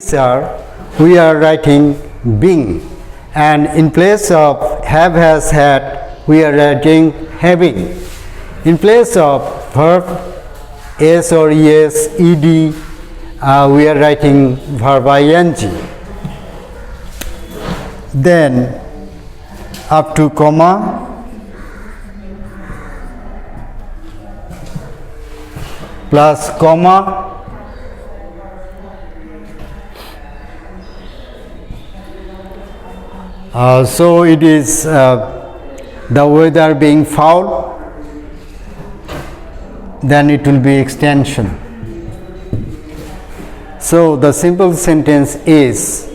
Sir, we are writing being, and in place of have, has, had, we are writing having. In place of verb s or es, ed, we are writing verb ing. Then up to comma, plus comma, so it is the weather being foul, then it will be extension. So the simple sentence is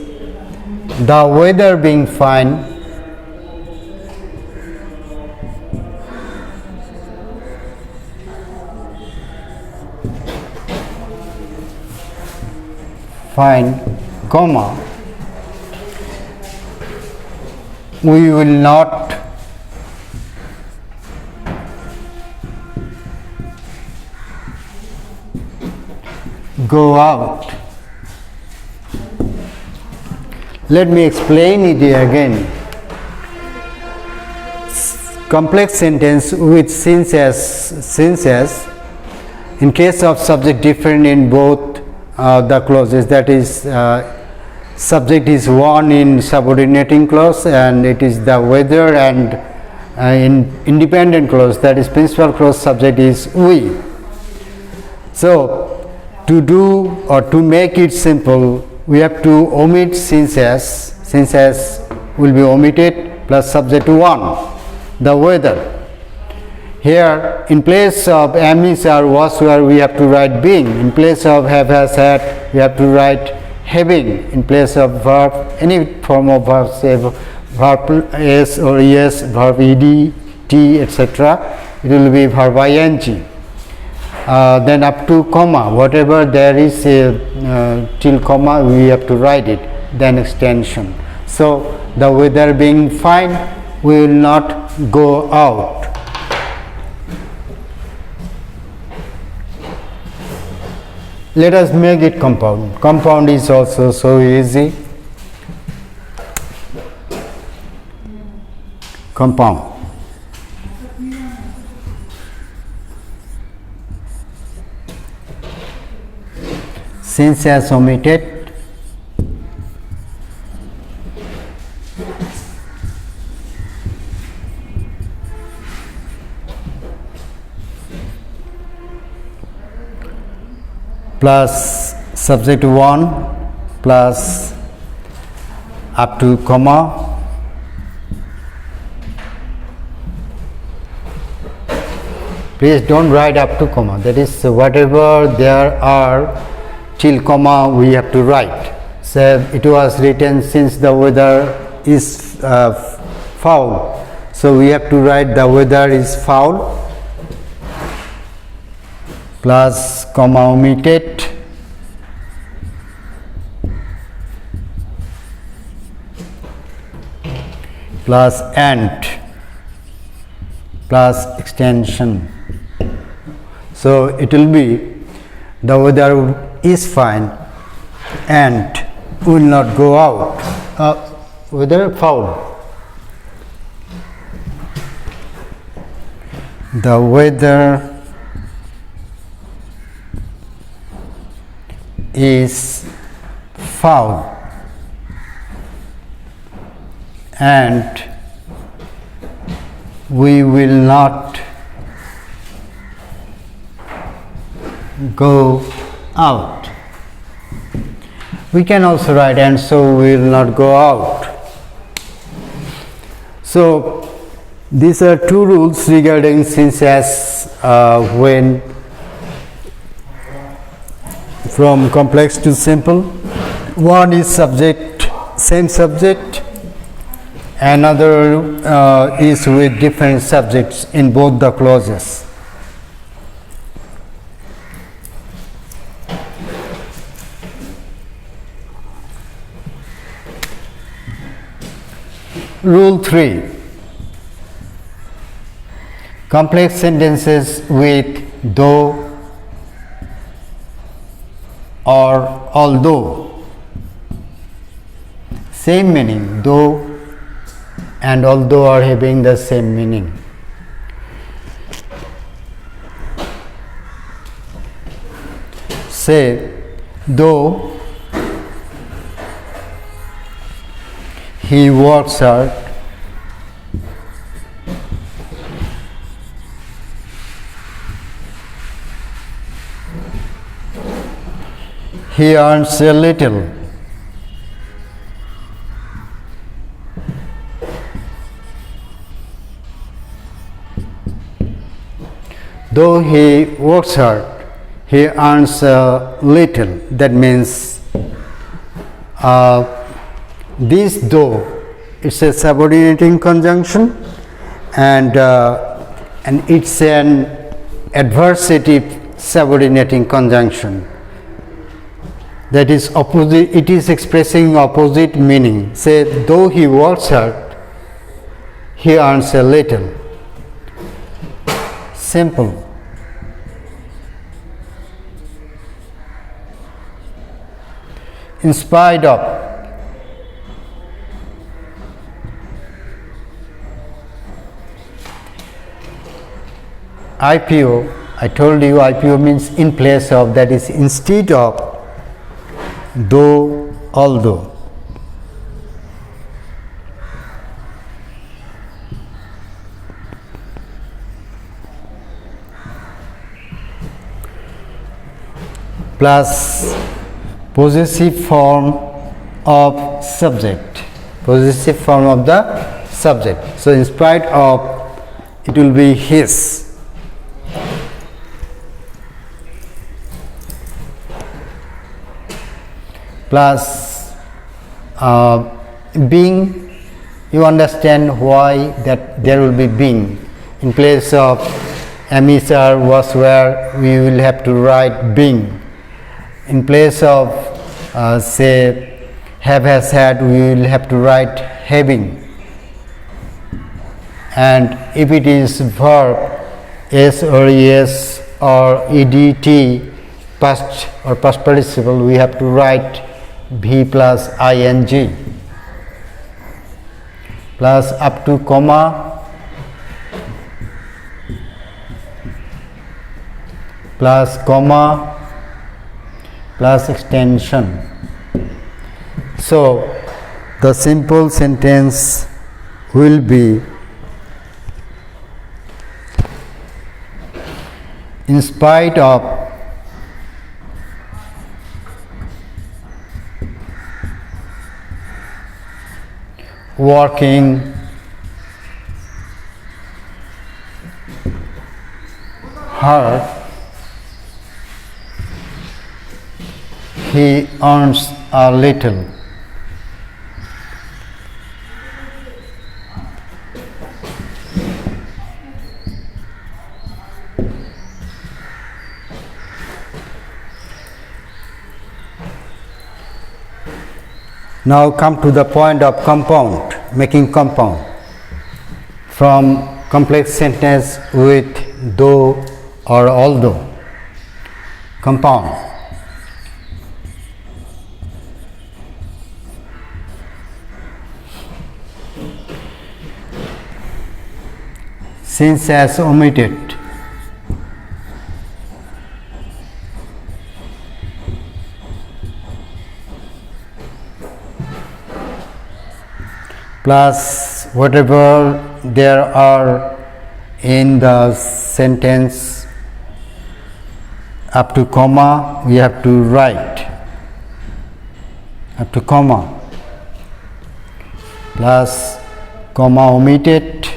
the weather being fine, comma, we will not go out. Let me explain it again. Complex sentence with since as in case of subject different in both the clauses, that is subject is one in subordinating clause and it is the weather, and in independent clause, that is principal clause, subject is we. So to do or to make it simple, we have to omit since as will be omitted plus subject to one, the weather. Here in place of am, is, are, was, were, we have to write being. In place of have, has, had, we have to write having. In place of verb, any form of verb, say verb s or es, verb ed, t, etc., it will be verb ing. Then up to comma, whatever there is till comma, we have to write it, then extension. So the weather being fine, we will not go out. Let us make it compound. Compound is also so easy. Compound. Since as omitted, plus subject 1 plus up to comma, please don't write up to comma, that is whatever there are till comma we have to write. So it was written since the weather is foul, so we have to write the weather is foul plus comma omitted plus and plus extension. So it will be the weather is fine and will not go out. Weather foul. The weather is foul and we will not go out. We can also write and so we will not go out. So these are two rules regarding since as when from complex to simple. One is subject, same subject, another is with different subjects in both the clauses. Rule 3. Complex sentences with though or although same meaning. Though and although are having the same meaning. Say, though he works hard, he earns a little. Though he works hard, he earns a little. That means this though, it's a subordinating conjunction, and it's an adversative subordinating conjunction. That is opposite. It is expressing opposite meaning. Say, though he works hard, he earns a little. Simple. In spite of. IPO, I told you IPO means in place of, that is instead of, though, although. Plus possessive form of subject. Possessive form of the subject. So in spite of, it will be his. Plus being, you understand why that there will be being. In place of amiss are, was, were, we will have to write being. In place of say have, has, had, we will have to write having. And if it is verb, s or es or edt, past or past participle, we have to write v plus ing, plus up to comma, plus comma, plus extension. So the simple sentence will be, in spite of working hard, he earns a little. Now come to the point of compound, making compound from complex sentence with though or although. Compound. Since as omitted. Plus whatever there are in the sentence up to comma, we have to write up to comma, plus comma omitted,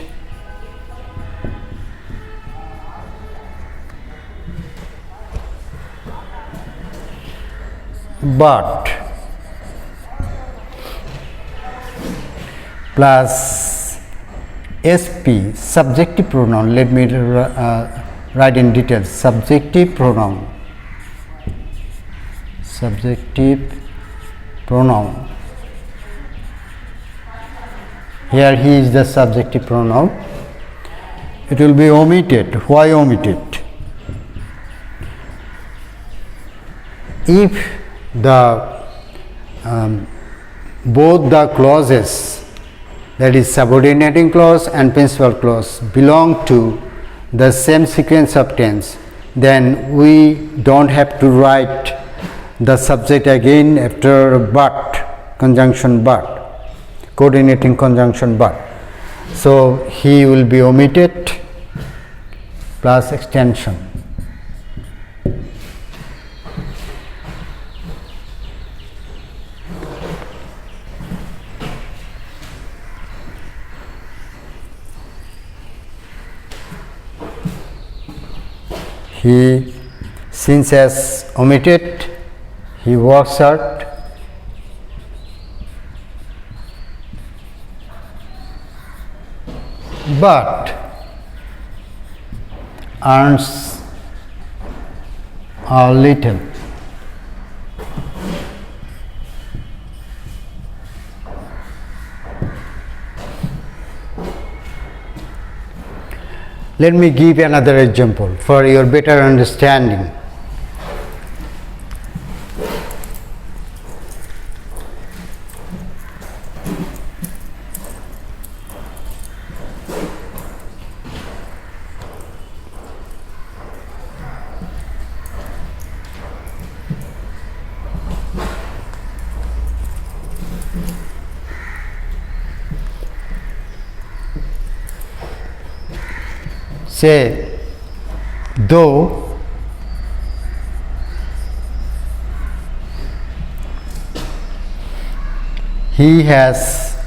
but, plus SP, subjective pronoun. Let me write in detail. Subjective pronoun. Subjective pronoun. Here he is the subjective pronoun. It will be omitted. Why omitted? If the both the clauses, that is subordinating clause and principal clause, belong to the same sequence of tense, then we don't have to write the subject again after but, conjunction but, coordinating conjunction but. So he will be omitted plus extension. He, since has omitted, he works hard. But earns a little. Let me give another example for your better understanding. Say, though he has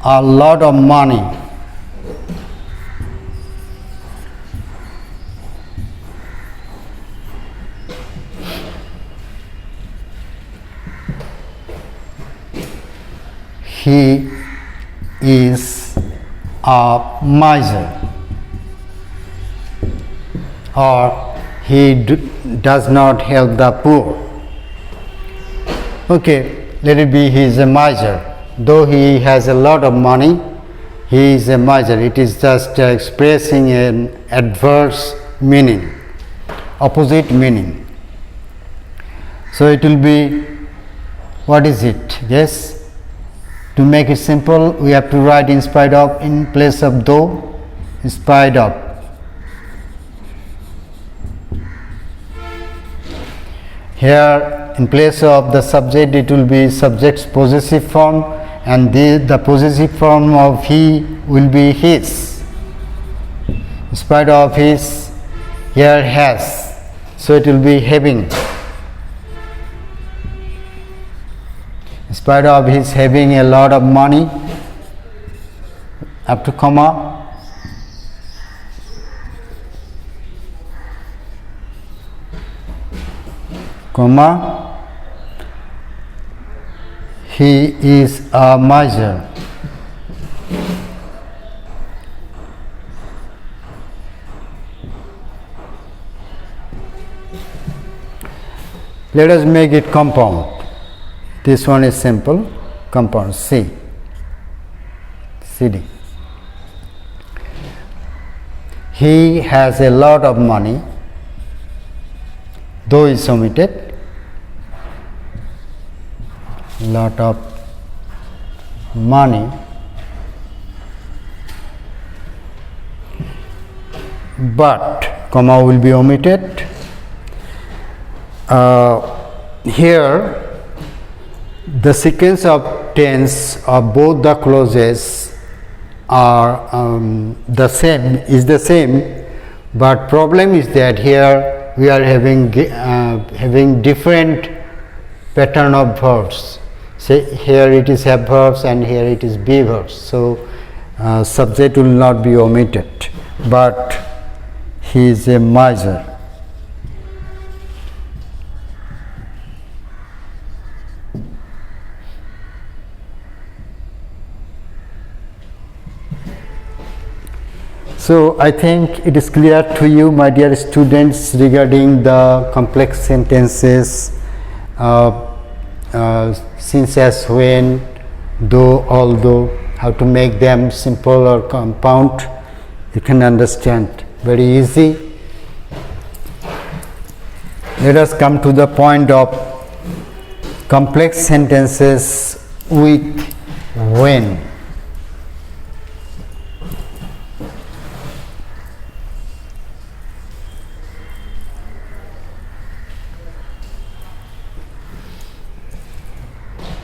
a lot of money, he is a miser, or he does not help the poor. Okay, let it be he is a miser. Though he has a lot of money, he is a miser. It is just expressing an adverse meaning, opposite meaning. So it will be, what is it? Yes. To make it simple, we have to write in spite of in place of though, in spite of. Here, in place of the subject, it will be subject's possessive form, and the possessive form of he will be his. In spite of his, here has, so it will be having. In spite of his having a lot of money, after comma, comma, he is a miser. Let us make it compound. This one is simple, compound C, CD. He has a lot of money, though is omitted, lot of money, but comma will be omitted. Here the sequence of tense of both the clauses are the same, but problem is that here we are having different pattern of verbs. Say here it is have verbs and here it is be verbs, so subject will not be omitted, but he is a miser. So I think it is clear to you, my dear students, regarding the complex sentences, since, as, when, though, although, how to make them simple or compound. You can understand very easy. Let us come to the point of complex sentences with when.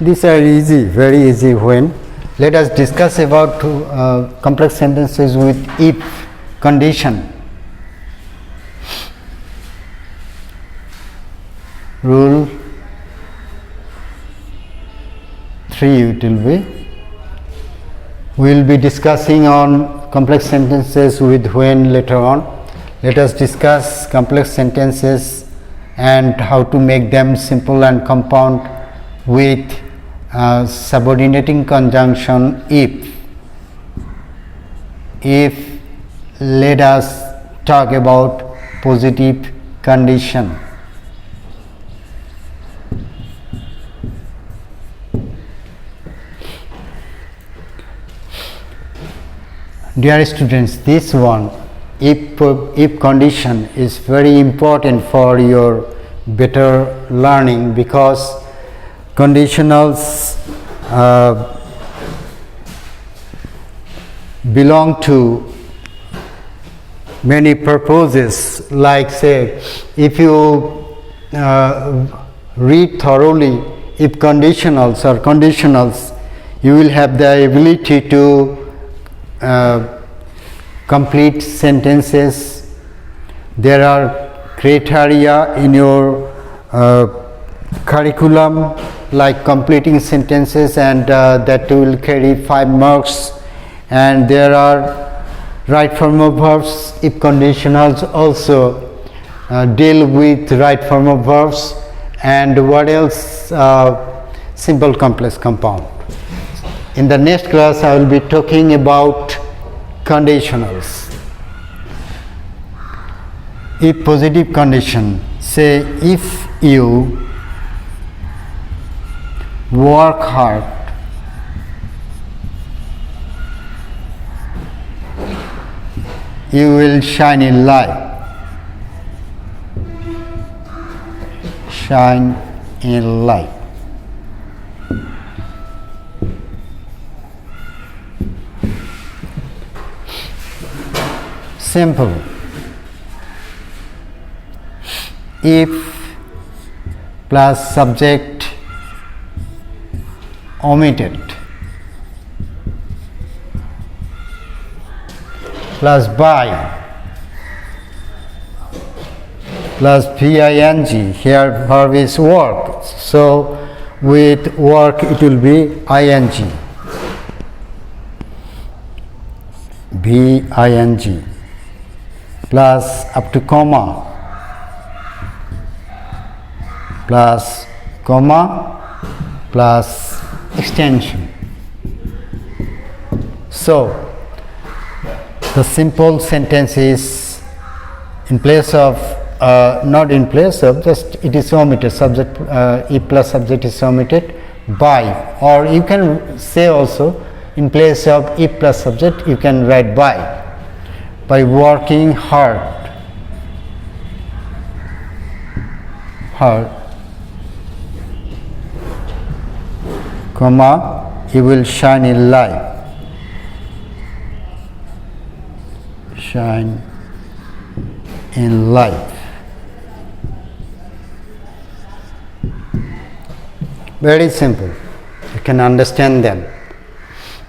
These are easy, very easy when. Let us discuss about complex sentences with if condition. Rule 3 it will be. We will be discussing on complex sentences with when later on. Let us discuss complex sentences and how to make them simple and compound with subordinating conjunction if. Let us talk about positive condition. Dear students, this one, if condition is very important for your better learning, because conditionals belong to many purposes, like say if you read thoroughly if conditionals or conditionals, you will have the ability to complete sentences. There are criteria in your curriculum like completing sentences, and that will carry 5 marks, and there are right form of verbs. If conditionals also deal with right form of verbs, and what else, simple complex compound. In the next class I will be talking about conditionals. If positive condition, say if you work hard, you will shine in life. Shine in life. Simple. If plus subject omitted plus by plus VING, here verb is work, so with work it will be ING, VING, plus up to comma, plus comma, plus extension. So the simple sentence is in place of, not in place of, just it is omitted, subject, if plus subject is omitted by, or you can say also in place of if plus subject you can write by working hard, comma, you will shine in life. Shine in life. Very simple. You can understand them.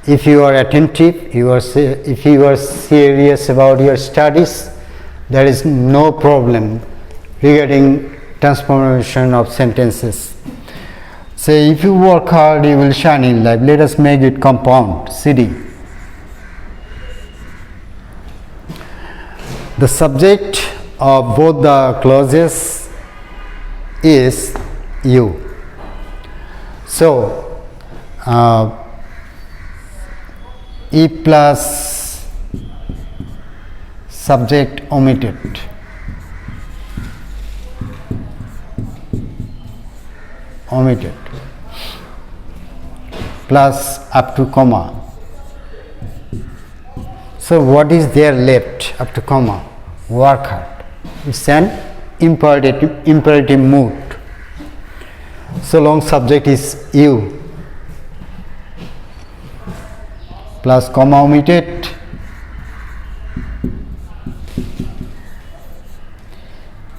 If you are attentive, if you are serious about your studies, there is no problem regarding transformation of sentences. Say if you work hard, you will shine in life. Let us make it compound, CD. The subject of both the clauses is you. So if plus subject omitted, plus up to comma. So what is there left up to comma? Work hard. It's an imperative mood. so long subject is you plus comma omitted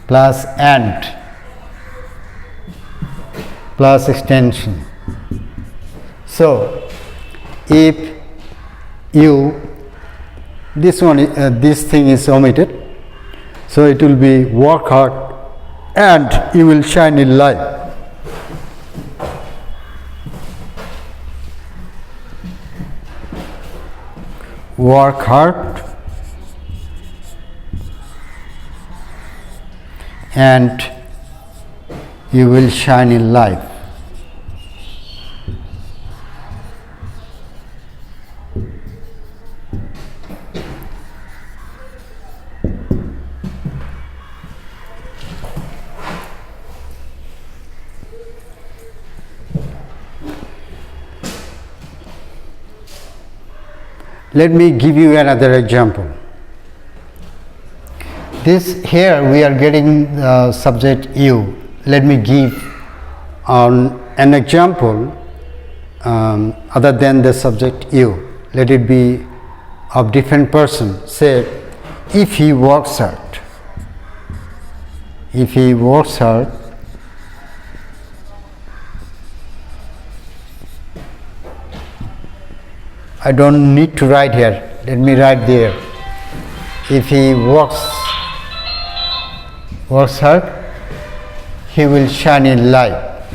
plus and plus extension. So if you this thing is omitted, so it will be work hard and you will shine in life. Work hard and you will shine in life. Let me give you another example. This here we are getting subject you. Let me give an example other than the subject you. Let it be of different person. Say, if he works hard. If he works hard, I don't need to write here. Let me write there. If he works hard, he will shine in life.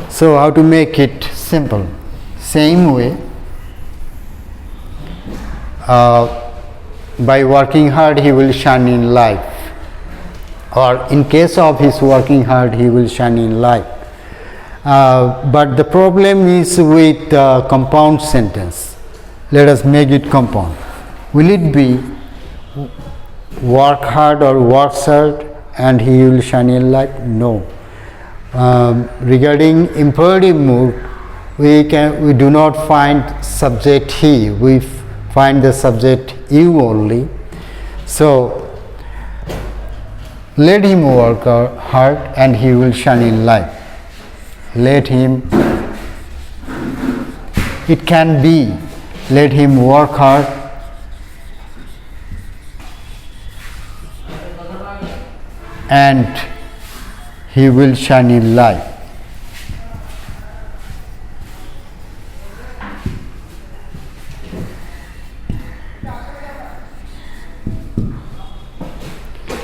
So how to make it simple? Same way, by working hard he will shine in life, or in case of his working hard he will shine in life. But the problem is with compound sentence. Let us make it compound. Will it be work hard or works hard and he will shine in light? No. Regarding imperative mood, we do not find subject he, we find the subject you only. So let him work hard and he will shine in light. Let him, it can be, let him work hard and he will shine in light.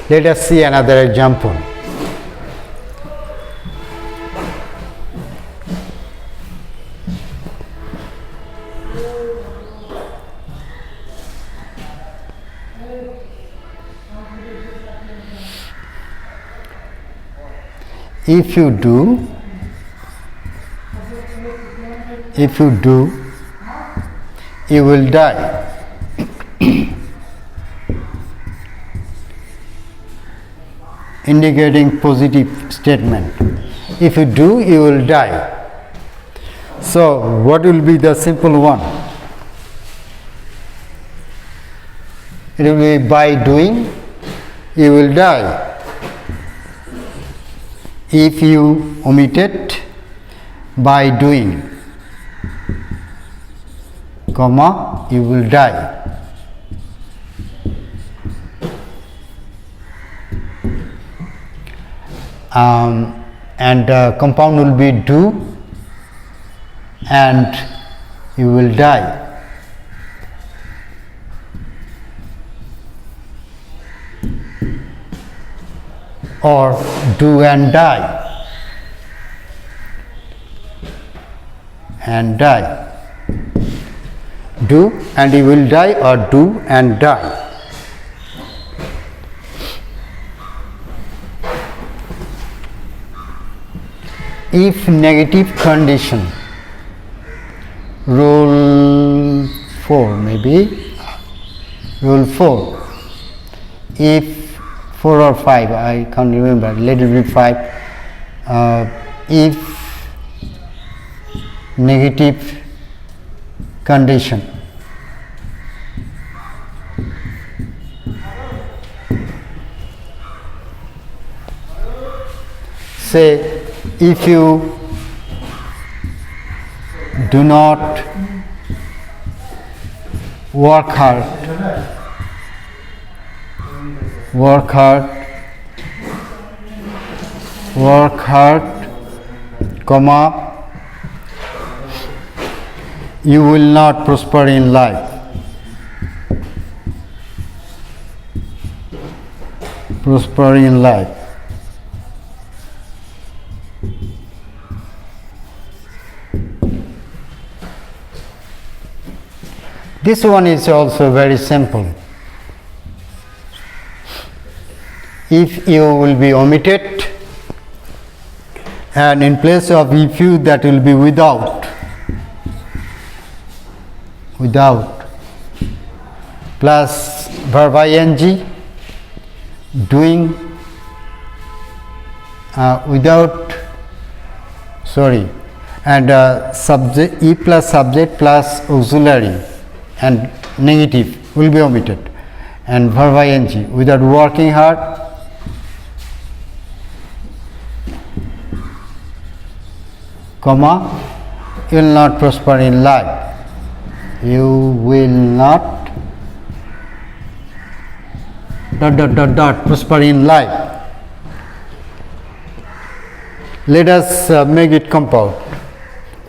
Let us see another example. If you do, you will die. Indicating positive statement. If you do, you will die. So what will be the simple one? It will be by doing, you will die. If you omit it, by doing, comma, you will die. And compound will be do and you will die. Or do and die, and die. Do and you will die, or do and die. If negative condition, rule 4 maybe, rule 4, if 4 or 5, I can't remember, let it be 5. If negative condition, say, if you do not work hard, comma, you will not prosper in life. Prosper in life. This one is also very simple. If you will be omitted, and in place of if you, that will be without plus verb ing, doing, and subject, e plus subject plus auxiliary and negative will be omitted, and verb ing without working hard, comma, you will not prosper in life. You will not prosper in life. Let us make it compound.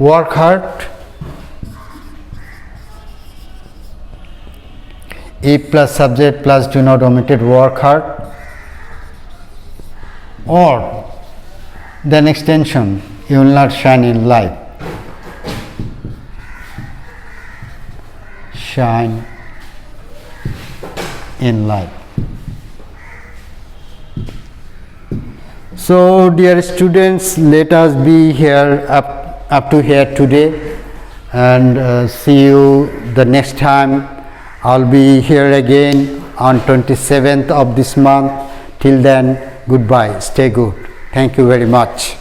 Work hard, e plus subject plus do not omitted, work hard, or then extension, you will not shine in life. Shine in life. So, dear students, let us be here up to here today, and see you the next time. I'll be here again on 27th of this month. Till then, goodbye. Stay good. Thank you very much.